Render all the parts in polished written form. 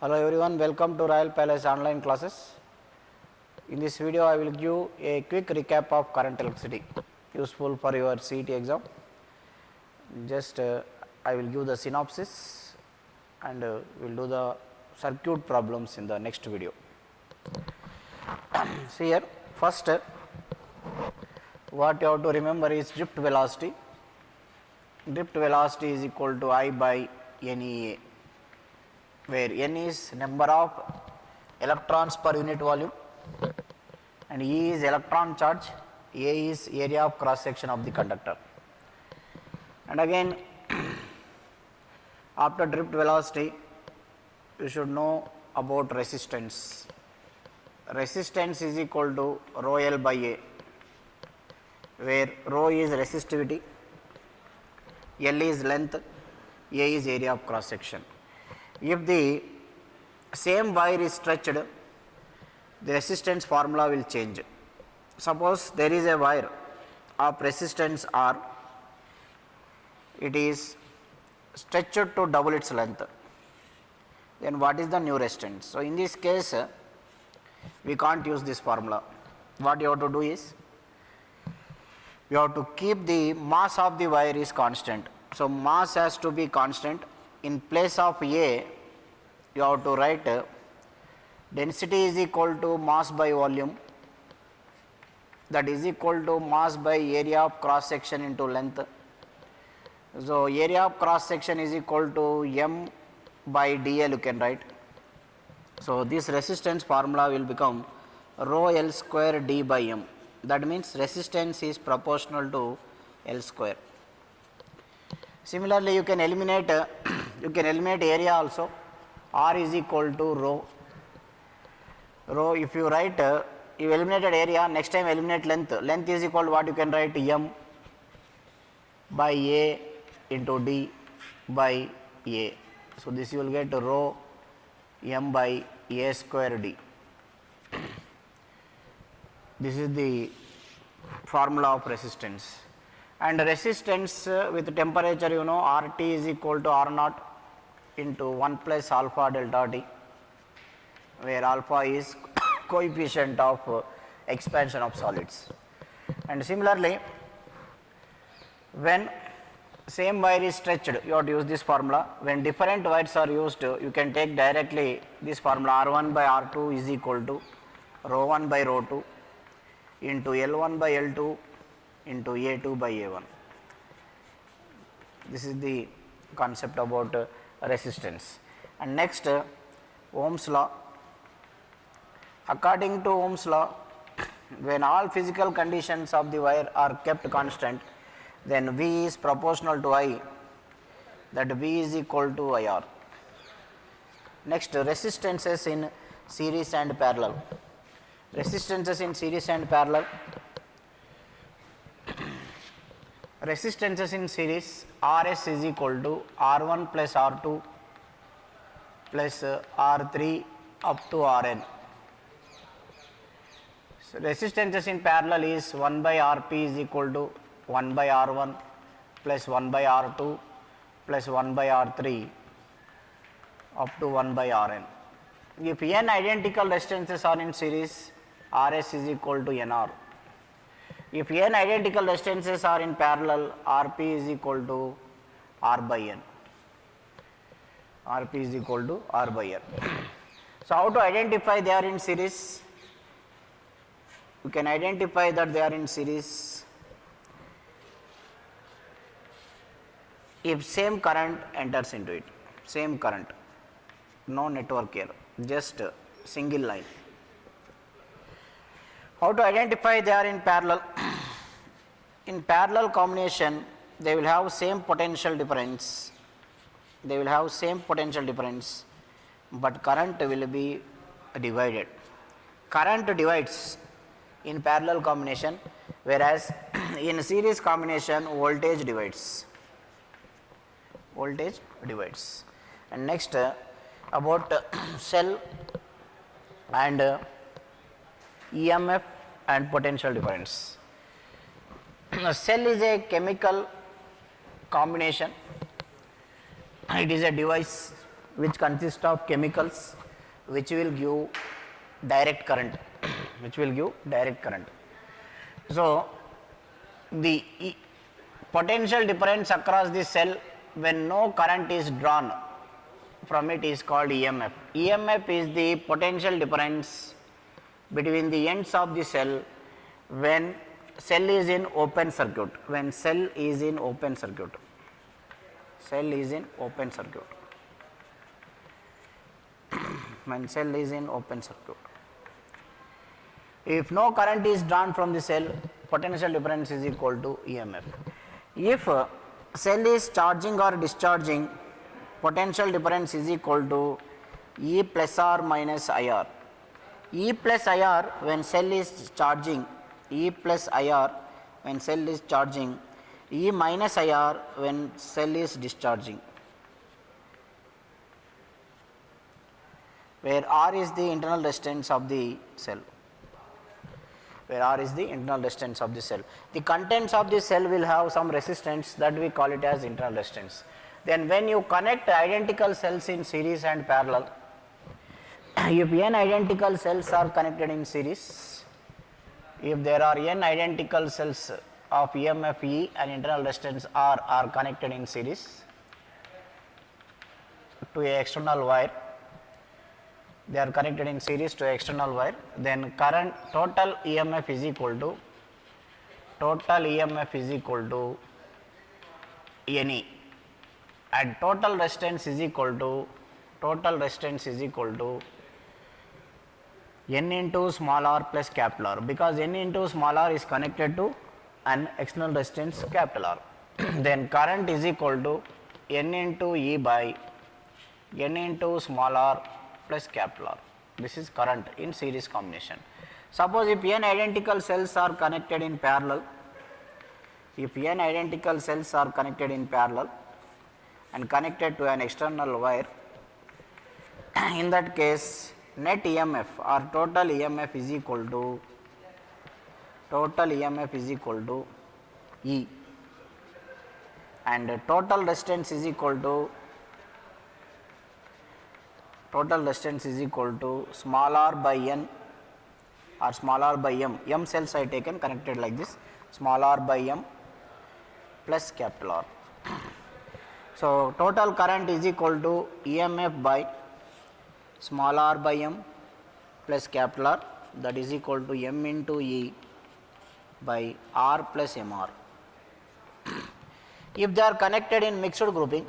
Hello everyone, welcome to Royal Palace online classes. In this video I will give a quick recap of current electricity, useful for your CET exam. Just I will give the synopsis and we will do the circuit problems in the next video. See here, first what you have to remember is drift velocity. Drift velocity is equal to I by NEA, where N is number of electrons per unit volume and E is electron charge, A is area of cross section of the conductor. And again after drift velocity you should know about resistance. Resistance is equal to rho L by A, where rho is resistivity, L is length, A is area of cross section. If the same wire is stretched, the resistance formula will change. Suppose there is a wire of resistance R, it is stretched to double its length, then what is the new resistance? So, in this case we can't use this formula. What you have to do is, you have to keep the mass of the wire is constant. So, mass has to be constant. In place of A, you have to write density is equal to mass by volume, that is equal to mass by area of cross section into length. So, area of cross section is equal to M by dl you can write. So, this resistance formula will become rho L square d by M, that means resistance is proportional to L square. Similarly, you can eliminate area also. R is equal to rho. If you write, you eliminated area, next time eliminate length. Length is equal to what you can write, M by A into D by A. So, this you will get rho M by A square D. This is the formula of resistance. And resistance with temperature, you know, RT is equal to R naught into 1 plus alpha delta T, where alpha is coefficient of expansion of solids. And similarly, when same wire is stretched, you have to use this formula. When different wires are used, you can take directly this formula, R1 by R2 is equal to rho 1 by rho 2 into L1 by L2 into A2 by A1. This is the concept about resistance. And next, Ohm's law. According to Ohm's law, when all physical conditions of the wire are kept constant, then V is proportional to I, that V is equal to IR. Next, resistances in series and parallel. Resistances in series and parallel. Resistances in series, Rs is equal to R1 plus R2 plus R3 up to Rn. So, resistances in parallel is 1 by Rp is equal to 1 by R1 plus 1 by R2 plus 1 by R3 up to 1 by Rn. If n identical resistances are in series, Rs is equal to Nr. If n identical resistances are in parallel, Rp is equal to R by N. Rp is equal to R by N. So, how to identify they are in series? You can identify that they are in series if same current enters into it, same current, no network here, just single line. How to identify they are in parallel? In parallel combination, they will have same potential difference. They will have same potential difference, but current will be divided. Current divides in parallel combination, whereas in series combination, voltage divides. Voltage divides. And next, about cell and EMF and potential difference. A cell is a chemical combination, it is a device which consists of chemicals which will give direct current, which will give direct current. So, the potential difference across the cell when no current is drawn from it is called EMF. EMF is the potential difference between the ends of the cell when cell is in open circuit, when cell is in open circuit, cell is in open circuit, when cell is in open circuit. If no current is drawn from the cell, potential difference is equal to EMF. If cell is charging or discharging, potential difference is equal to E plus R minus IR. E plus IR when cell is charging, E plus IR when cell is charging, E minus IR when cell is discharging, where R is the internal resistance of the cell, where R is the internal resistance of the cell. The contents of the cell will have some resistance that we call it as internal resistance. Then when you connect identical cells in series and parallel, if n identical cells are connected in series, if there are n identical cells of EMF E and internal resistance R are connected in series to a external wire, they are connected in series to external wire, then current total EMF is equal to NE, and total resistance is equal to N into small r plus capital R, because N into small r is connected to an external resistance capital R. Then current is equal to N into E by N into small r plus capital R. This is current in series combination. Suppose if n identical cells are connected in parallel, if n identical cells are connected in parallel and connected to an external wire, in that case net EMF or total EMF is equal to E, and total resistance is equal to small r by n or small r by m. M cells I taken connected like this, small r by m plus capital R. So, total current is equal to EMF by small r by m plus capital R, that is equal to m into E by r plus mr. If they are connected in mixed grouping,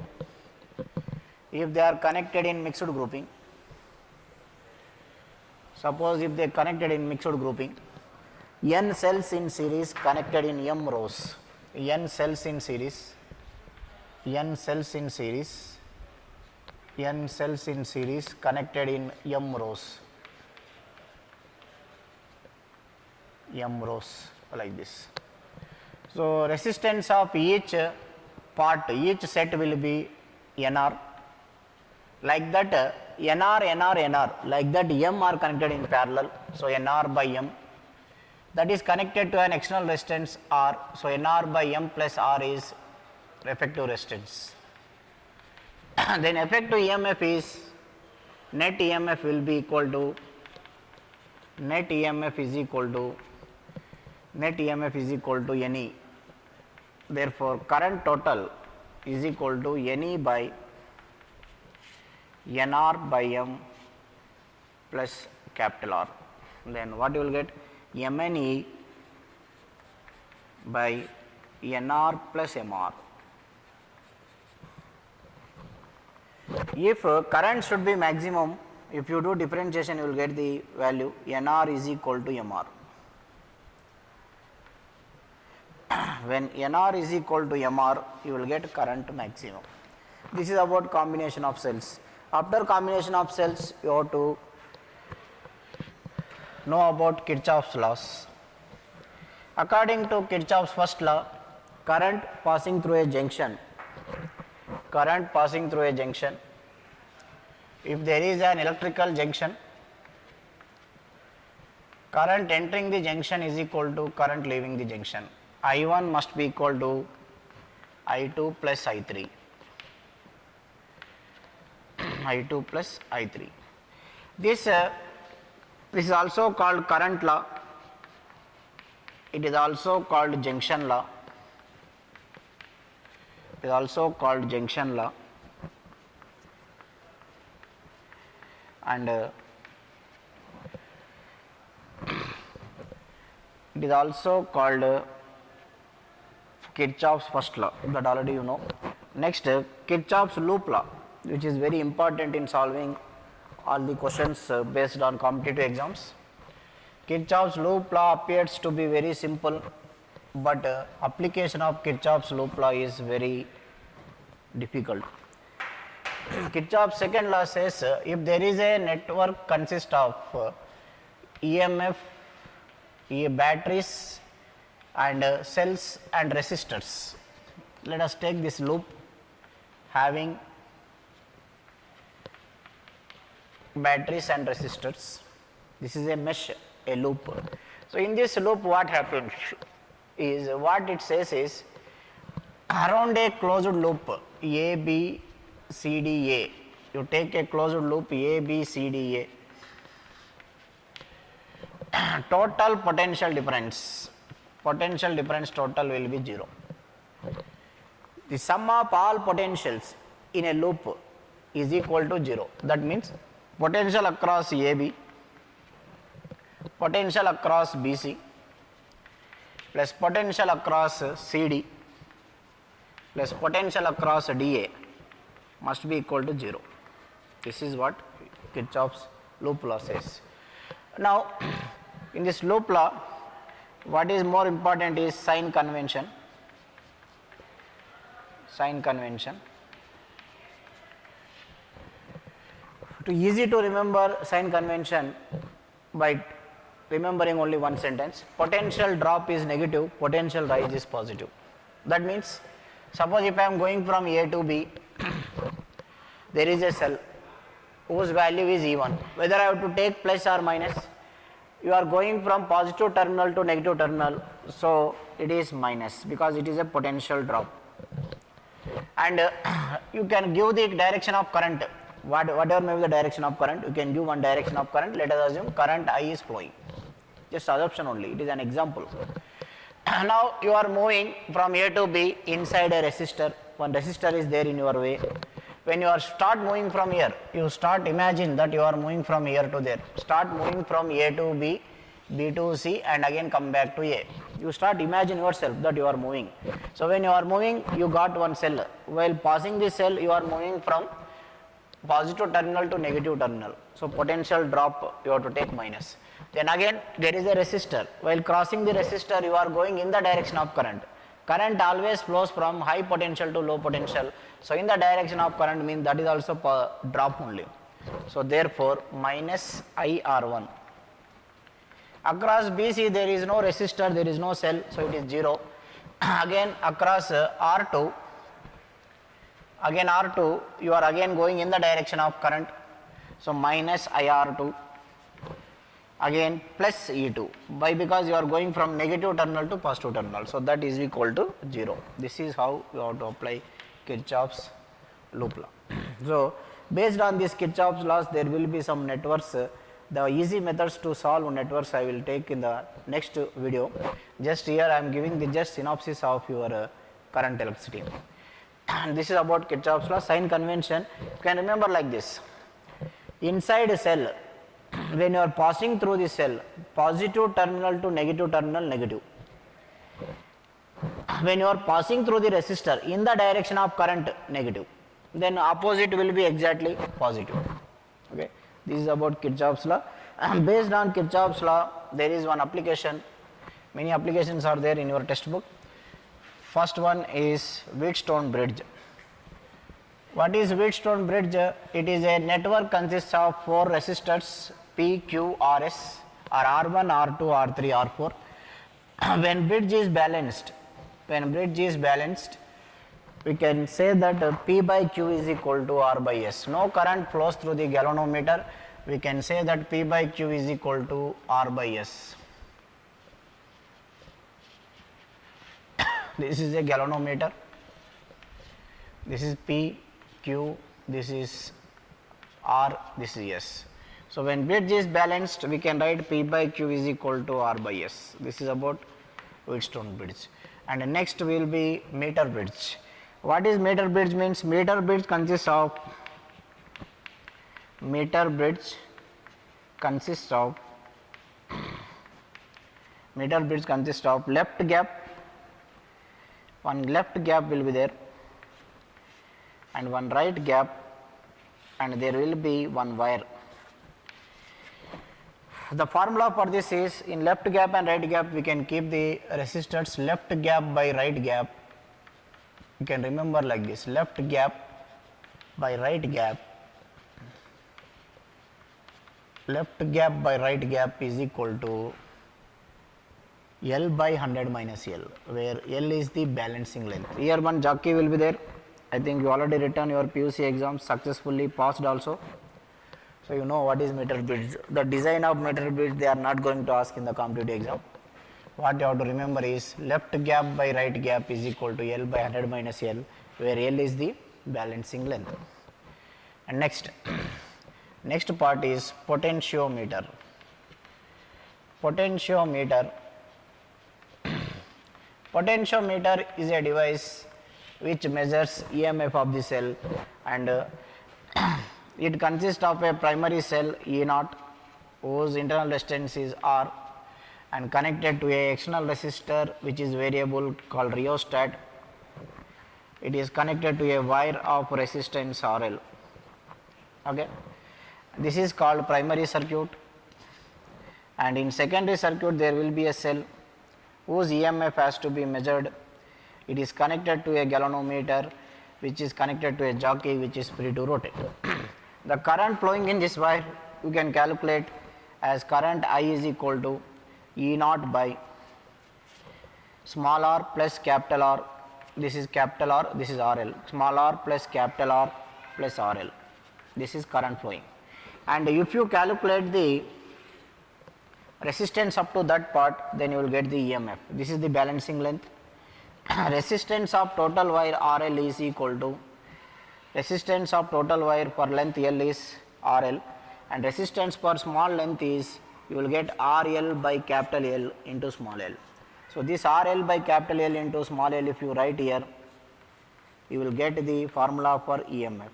suppose if they connected in mixed grouping, n cells in series connected in m rows, n cells in series connected in m rows like this. So, resistance of each part, each set will be NR, like that NR, like that M are connected in parallel. So, NR by M, that is connected to an external resistance R. So, NR by M plus R is effective resistance. Then effective EMF is, net EMF will be equal to, net EMF is equal to NE. Therefore, current total is equal to NE by NR by M plus capital R. Then what you will get? MNE by NR plus MR. If current should be maximum, if you do differentiation, you will get the value NR is equal to MR. When NR is equal to MR, you will get current maximum. This is about combination of cells. After combination of cells, you have to know about Kirchhoff's laws. According to Kirchhoff's first law, current passing through a junction, if there is an electrical junction, current entering the junction is equal to current leaving the junction. I1 must be equal to I2 plus I3. I2 plus I3. This is also called current law. It is also called junction law. It is also called junction law, and it is also called Kirchhoff's first law, that already you know. Next, Kirchhoff's loop law, which is very important in solving all the questions based on competitive exams. Kirchhoff's loop law appears to be very simple, but application of Kirchhoff's loop law is very difficult. Kirchhoff's second law says if there is a network consists of EMF, batteries and cells and resistors. Let us take this loop having batteries and resistors. This is a mesh, a loop. So in this loop what happens is, what it says is, around a closed loop A, B, C, D, A, you take a closed loop A, B, C, D, A, total potential difference total will be 0. The sum of all potentials in a loop is equal to 0. That means potential across AB, potential across BC plus potential across CD plus potential across DA must be equal to 0. This is what Kirchhoff's loop law says. Now, in this loop law, what is more important is sign convention. Sign convention. Easy to remember sign convention by remembering only one sentence. Potential drop is negative, potential rise is positive. That means, suppose if I am going from A to B, there is a cell whose value is E1. Whether I have to take plus or minus, you are going from positive terminal to negative terminal, so it is minus because it is a potential drop. And you can give the direction of current, whatever may be the direction of current, you can give one direction of current. Let us assume current I is flowing. Just assumption only, it is an example. Now you are moving from A to B inside a resistor, one resistor is there in your way. When you are start moving from here, you start imagine that you are moving from here to there. Start moving from A to B, B to C, and again come back to A. You start imagine yourself that you are moving. So when you are moving, you got one cell. While passing this cell, you are moving from positive terminal to negative terminal. So potential drop you have to take minus. Then again there is a resistor. While crossing the resistor, you are going in the direction of current. Current always flows from high potential to low potential. So in the direction of current means that is also drop only. So therefore minus IR1. Across BC there is no resistor, there is no cell, so it is 0. Again across R2, again R2, you are again going in the direction of current. So minus IR2. Again plus E2, why? Because you are going from negative terminal to positive terminal, so that is equal to 0. This is how you have to apply Kirchhoff's loop law. So based on this Kirchhoff's laws, there will be some networks. The easy methods to solve networks I will take in the next video. Just here I am giving the just synopsis of your current electricity. And this is about Kirchhoff's law. Sign convention, you can remember like this. Inside a cell, when you are passing through the cell, positive terminal to negative terminal, negative. When you are passing through the resistor in the direction of current, negative, then opposite will be exactly positive. Okay, this is about Kirchhoff's law. Based on Kirchhoff's law, there is one application. Many applications are there in your textbook. First one is Wheatstone bridge. What is Wheatstone bridge? It is a network consists of 4 resistors P, Q, Rs, or R1, R2, R3, R4. When bridge is balanced, we can say that P by Q is equal to R by S. No current flows through the galvanometer. We can say that P by Q is equal to R by S. This is a galvanometer. This is P, Q, this is R, this is S. So when bridge is balanced, we can write P by Q is equal to R by S. This is about Wheatstone bridge. And next will be meter bridge. What is meter bridge means? Meter bridge consists of meter bridge consists of left gap, one left gap will be there and one right gap, and there will be one wire. The formula for this is, in left gap and right gap we can keep the resistors left gap by right gap. You can remember like this, left gap by right gap, left gap by right gap is equal to L by 100 minus L, where L is the balancing length. Here one jockey will be there. I think you already written your PUC exam, successfully passed also. So you know what is meter bridge. The design of meter bridge they are not going to ask in the competitive exam. What you have to remember is left gap by right gap is equal to L by 100 minus L, where L is the balancing length. And next part is potentiometer. Potentiometer is a device which measures EMF of the cell, and it consists of a primary cell E0 whose internal resistance is R, and connected to a external resistor which is variable called rheostat. It is connected to a wire of resistance RL. Okay, this is called primary circuit, and in secondary circuit there will be a cell whose EMF has to be measured. It is connected to a galvanometer which is connected to a jockey which is free to rotate. The current flowing in this wire you can calculate as current I is equal to E0 by small r plus capital R. This is capital R, this is RL. Small r plus capital R plus RL. This is current flowing. And if you calculate the resistance up to that part, then you will get the EMF. This is the balancing length. Resistance of total wire RL is equal to resistance of total wire for length L is RL, and resistance for small length is, you will get RL by capital L into small l. So this RL by capital L into small l, if you write here, you will get the formula for EMF.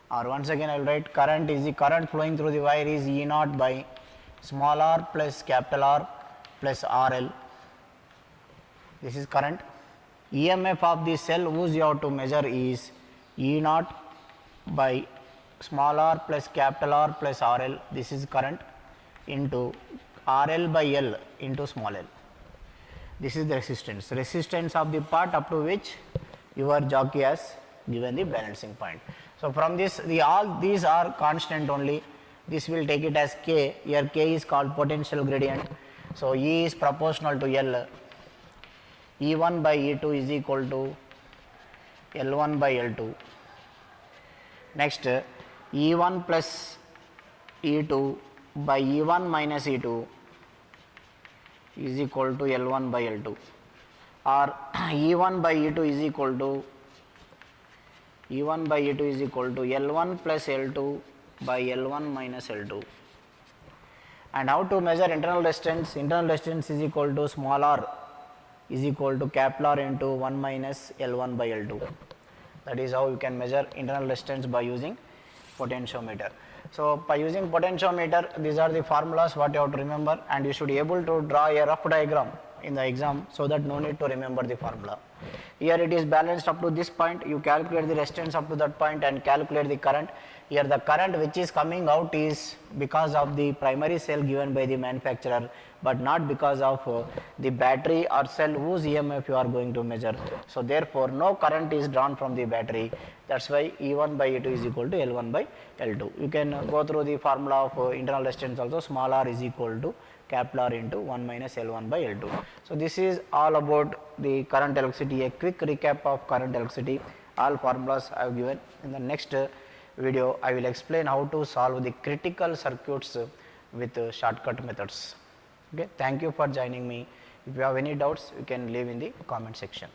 Or once again I will write current is the current flowing through the wire is E0 by small r plus capital R plus RL. This is current. EMF of the cell whose you have to measure is E0 by small r plus capital R plus RL. This is current into RL by L into small l. This is the resistance of the part up to which your jockey has given the balancing point. So from this, all these are constant only. This will take it as K. Here K is called potential gradient. So E is proportional to L. E1 by E2 is equal to L1 by L2. Next, E1 plus E2 by E1 minus E2 is equal to L1 by L2, or E1 by E2 is equal to L1 plus L2 by L1 minus L2. And how to measure internal resistance? Internal resistance is equal to small r is equal to capital R into 1 minus L1 by L2. That is how you can measure internal resistance by using potentiometer. So by using potentiometer, these are the formulas what you have to remember, and you should be able to draw a rough diagram in the exam, so that no need to remember the formula. Here it is balanced up to this point, you calculate the resistance up to that point and calculate the current. Here the current which is coming out is because of the primary cell given by the manufacturer, but not because of the battery or cell whose EMF you are going to measure. So therefore no current is drawn from the battery. That's why E1 by E2 is equal to L1 by L2. You can go through the formula of internal resistance also. Small r is equal to capital R into 1 minus L1 by L2. So this is all about the current electricity, a quick recap of current electricity. All formulas I have given. In the next video I will explain how to solve the critical circuits with shortcut methods. Okay, thank you for joining me. If you have any doubts, you can leave in the comment section.